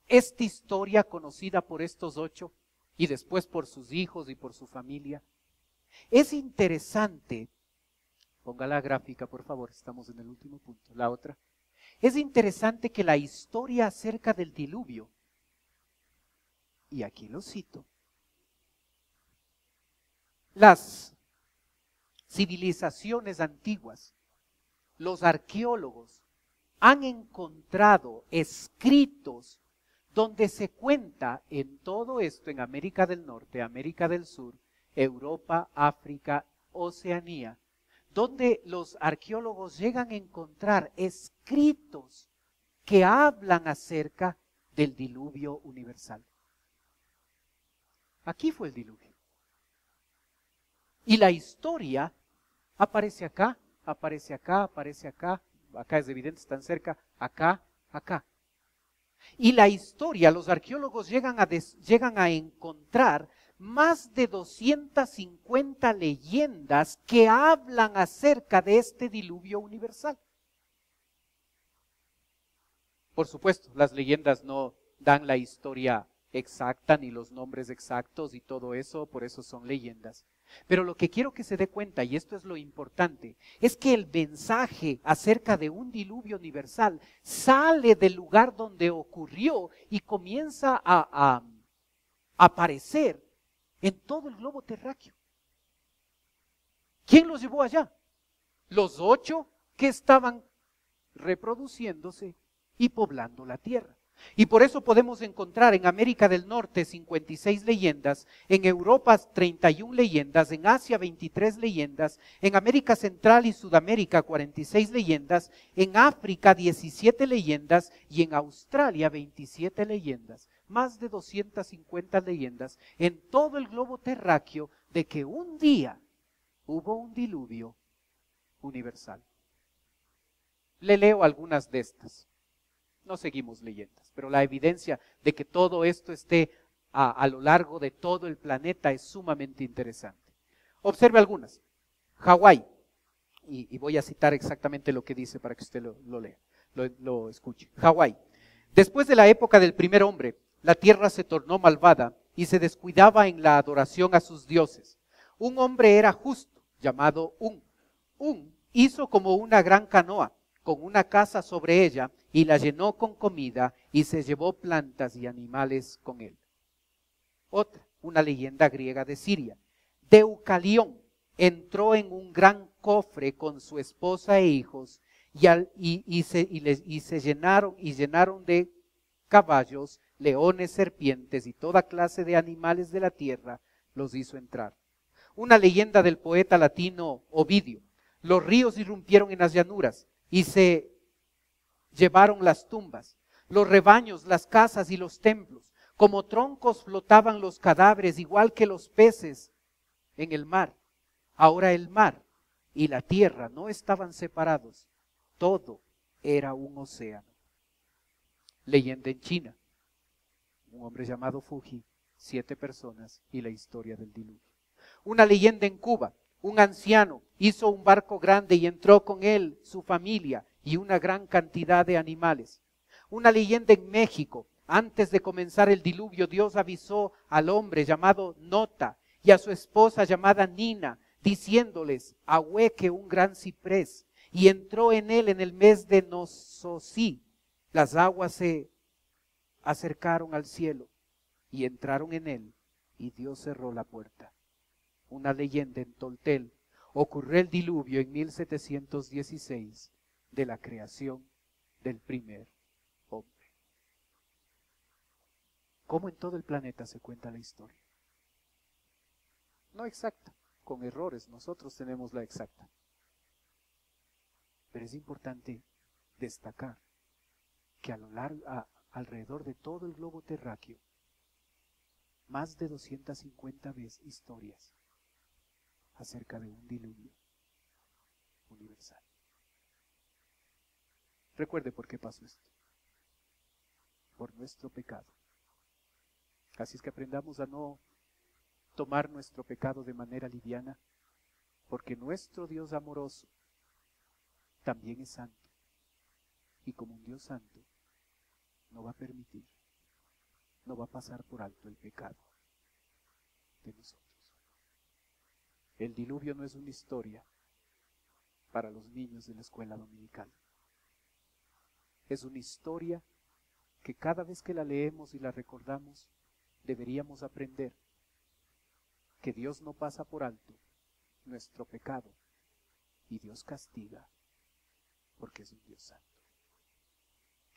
Esta historia conocida por estos 8 y después por sus hijos y por su familia, es interesante. Ponga la gráfica, por favor, estamos en el último punto, la otra. Es interesante que la historia acerca del diluvio, y aquí lo cito, las civilizaciones antiguas, los arqueólogos, han encontrado escritos donde se cuenta en todo esto, en América del Norte, América del Sur, Europa, África, Oceanía, donde los arqueólogos llegan a encontrar escritos que hablan acerca del diluvio universal. Aquí fue el diluvio. Y la historia aparece acá, aparece acá, aparece acá. Acá es evidente, están cerca, acá, acá. Y la historia, los arqueólogos llegan a encontrar más de 250 leyendas que hablan acerca de este diluvio universal. Por supuesto, las leyendas no dan la historia exacta, ni los nombres exactos y todo eso, por eso son leyendas. Pero lo que quiero que se dé cuenta, y esto es lo importante, es que el mensaje acerca de un diluvio universal sale del lugar donde ocurrió y comienza a aparecer en todo el globo terráqueo. ¿Quién los llevó allá? Los 8 que estaban reproduciéndose y poblando la tierra. Y por eso podemos encontrar en América del Norte 56 leyendas, en Europa 31 leyendas, en Asia 23 leyendas, en América Central y Sudamérica 46 leyendas, en África 17 leyendas y en Australia 27 leyendas. Más de 250 leyendas en todo el globo terráqueo de que un día hubo un diluvio universal. Le leo algunas de estas. No seguimos leyendas, pero la evidencia de que todo esto esté a lo largo de todo el planeta es sumamente interesante. Observe algunas. Hawái, y voy a citar exactamente lo que dice para que usted lo lea, lo escuche. Hawái. Después de la época del primer hombre, la tierra se tornó malvada y se descuidaba en la adoración a sus dioses. Un hombre era justo, llamado Un. Un hizo como una gran canoa, con una casa sobre ella, y la llenó con comida, y se llevó plantas y animales con él. Otra, una leyenda griega de Siria. Deucalión entró en un gran cofre con su esposa e hijos, y se llenaron de caballos, leones, serpientes y toda clase de animales de la tierra, los hizo entrar. Una leyenda del poeta latino Ovidio. Los ríos irrumpieron en las llanuras y se llevaron las tumbas, los rebaños, las casas y los templos. Como troncos flotaban los cadáveres, igual que los peces en el mar. Ahora el mar y la tierra no estaban separados. Todo era un océano. Leyenda en China. Un hombre llamado Fuji, 7 personas y la historia del diluvio. Una leyenda en Cuba. Un anciano hizo un barco grande y entró con él su familia y una gran cantidad de animales. Una leyenda en México. Antes de comenzar el diluvio, Dios avisó al hombre llamado Nota y a su esposa llamada Nina, diciéndoles: ahueque un gran ciprés. Y entró en él en el mes de Nososí. Las aguas se acercaron al cielo y entraron en él, y Dios cerró la puerta. Una leyenda en Toltel. Ocurrió el diluvio en 1716 de la creación del primer hombre. ¿Cómo en todo el planeta se cuenta la historia? No exacta, con errores, nosotros tenemos la exacta. Pero es importante destacar que alrededor de todo el globo terráqueo, más de 250 veces historias acerca de un diluvio universal. Recuerde por qué pasó esto. Por nuestro pecado. Así es que aprendamos a no tomar nuestro pecado de manera liviana, porque nuestro Dios amoroso también es santo. Y como un Dios santo, no va a permitir, no va a pasar por alto el pecado de nosotros. El diluvio no es una historia para los niños de la escuela dominical. Es una historia que cada vez que la leemos y la recordamos, deberíamos aprender que Dios no pasa por alto nuestro pecado y Dios castiga porque es un Dios santo.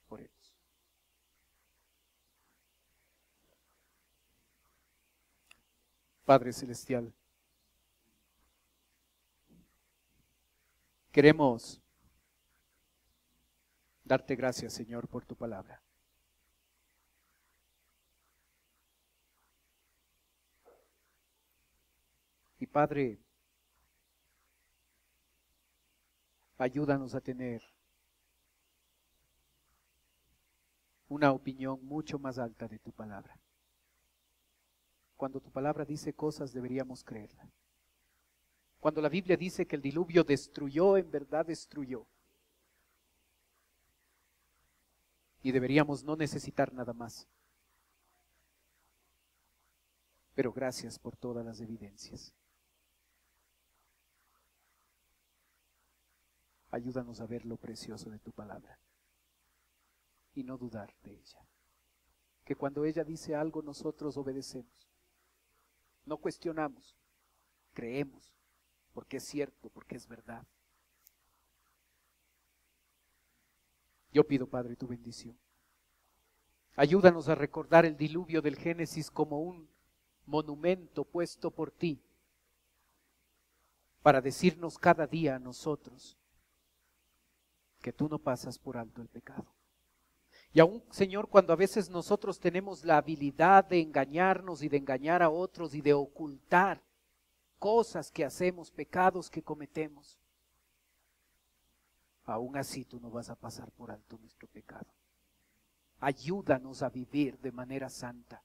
Oremos. Padre Celestial, queremos darte gracias, Señor, por tu palabra. Y Padre, ayúdanos a tener una opinión mucho más alta de tu palabra. Cuando tu palabra dice cosas, deberíamos creerla. Cuando la Biblia dice que el diluvio destruyó, en verdad destruyó. Y deberíamos no necesitar nada más. Pero gracias por todas las evidencias. Ayúdanos a ver lo precioso de tu palabra y no dudar de ella. Que cuando ella dice algo, nosotros obedecemos. No cuestionamos, creemos, porque es cierto, porque es verdad. Yo pido, Padre, tu bendición. Ayúdanos a recordar el diluvio del Génesis como un monumento puesto por ti para decirnos cada día a nosotros que tú no pasas por alto el pecado. Y aún, Señor, cuando a veces nosotros tenemos la habilidad de engañarnos y de engañar a otros y de ocultar cosas que hacemos, pecados que cometemos, aún así tú no vas a pasar por alto nuestro pecado. Ayúdanos a vivir de manera santa.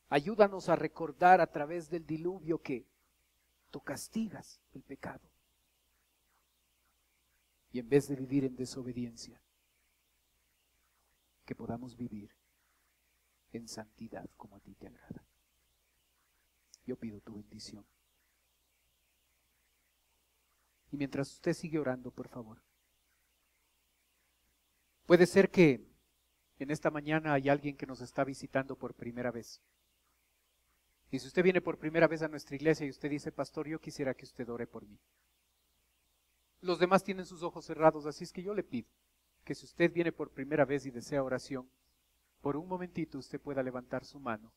Ayúdanos a recordar a través del diluvio que tú castigas el pecado. Y en vez de vivir en desobediencia, que podamos vivir en santidad como a ti te agrada. Yo pido tu bendición. Y mientras usted sigue orando, por favor. Puede ser que en esta mañana hay alguien que nos está visitando por primera vez. Y si usted viene por primera vez a nuestra iglesia y usted dice, pastor, yo quisiera que usted ore por mí. Los demás tienen sus ojos cerrados, así es que yo le pido que si usted viene por primera vez y desea oración, por un momentito usted pueda levantar su mano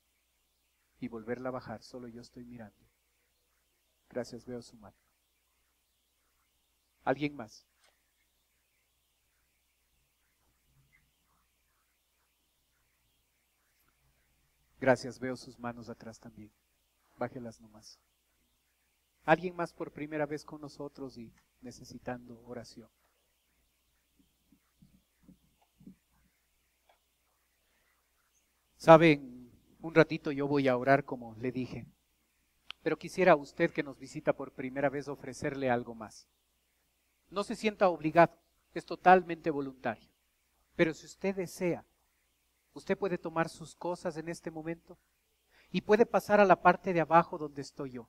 y volverla a bajar. Solo yo estoy mirando. Gracias, veo su mano. ¿Alguien más? Gracias, veo sus manos atrás también. Bájelas nomás. ¿Alguien más por primera vez con nosotros y necesitando oración? Saben, un ratito yo voy a orar como le dije, pero quisiera a usted que nos visita por primera vez ofrecerle algo más. No se sienta obligado, es totalmente voluntario, pero si usted desea, usted puede tomar sus cosas en este momento y puede pasar a la parte de abajo donde estoy yo.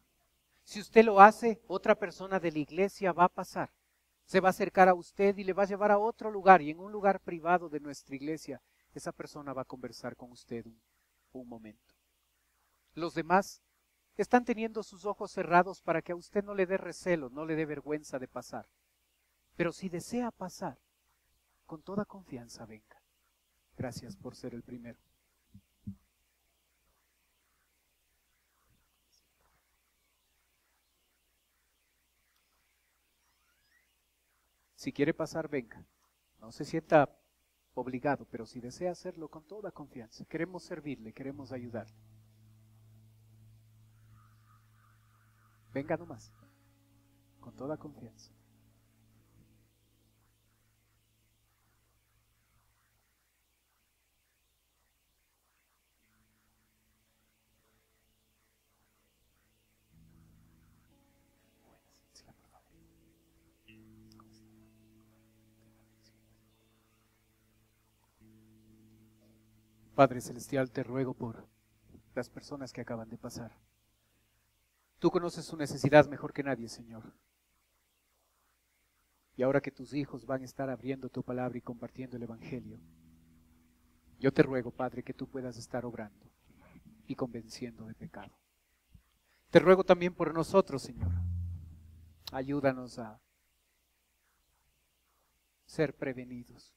Si usted lo hace, otra persona de la iglesia va a pasar, se va a acercar a usted y le va a llevar a otro lugar, y en un lugar privado de nuestra iglesia, esa persona va a conversar con usted un momento. Los demás están teniendo sus ojos cerrados para que a usted no le dé recelo, no le dé vergüenza de pasar. Pero si desea pasar, con toda confianza venga. Gracias por ser el primero. Si quiere pasar, venga. No se sienta obligado, pero si desea hacerlo con toda confianza. Queremos servirle, queremos ayudarle. Venga nomás, con toda confianza. Padre Celestial, te ruego por las personas que acaban de pasar. Tú conoces su necesidad mejor que nadie, Señor. Y ahora que tus hijos van a estar abriendo tu palabra y compartiendo el Evangelio, yo te ruego, Padre, que tú puedas estar obrando y convenciendo de pecado. Te ruego también por nosotros, Señor. Ayúdanos a ser prevenidos.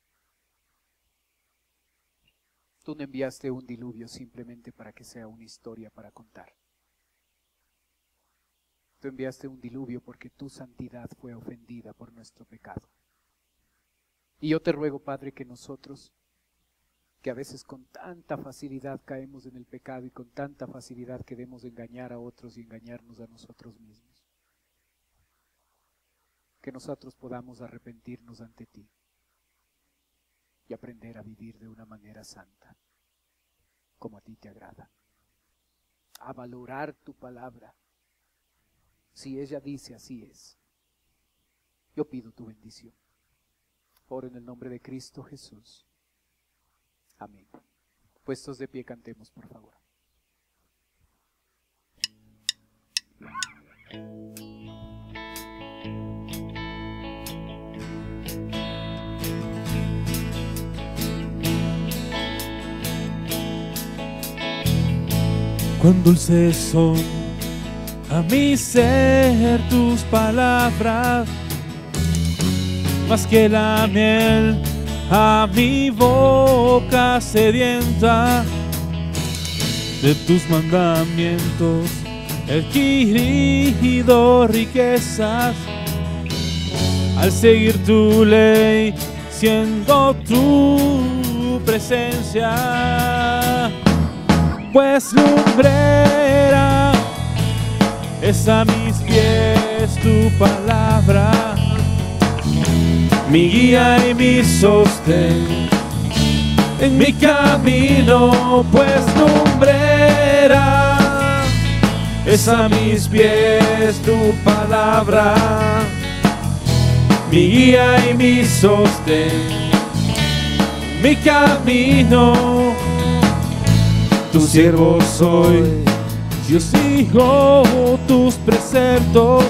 Tú no enviaste un diluvio simplemente para que sea una historia para contar. Tú enviaste un diluvio porque tu santidad fue ofendida por nuestro pecado. Y yo te ruego, Padre, que nosotros, que a veces con tanta facilidad caemos en el pecado y con tanta facilidad queremos engañar a otros y engañarnos a nosotros mismos, que nosotros podamos arrepentirnos ante ti y aprender a vivir de una manera santa, como a ti te agrada. A valorar tu palabra. Si ella dice, así es. Yo pido tu bendición. Oro en el nombre de Cristo Jesús. Amén. Puestos de pie, cantemos, por favor. Cuán dulces son a mi ser tus palabras, más que la miel a mi boca sedienta. De tus mandamientos he adquirido riquezas, al seguir tu ley, siendo tu presencia. Pues lumbrera es a mis pies tu palabra, mi guía y mi sostén en mi camino. Pues lumbrera es a mis pies tu palabra, mi guía y mi sostén, mi camino. Tu siervo soy, Yo sigo tus preceptos.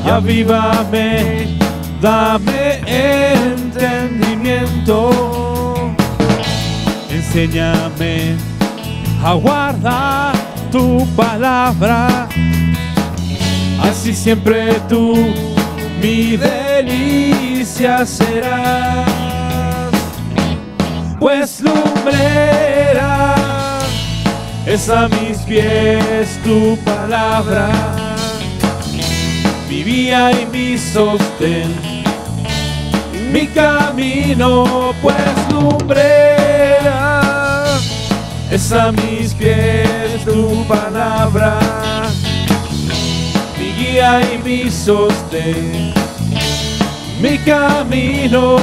Y avívame, dame entendimiento. Enséñame a guardar tu palabra. Así siempre tú mi delicia serás. Pues lumbrera es a mis pies tu palabra, mi vía y mi sostén, mi camino. Pues lumbrera es a mis pies tu palabra, mi guía y mi sostén, mi camino.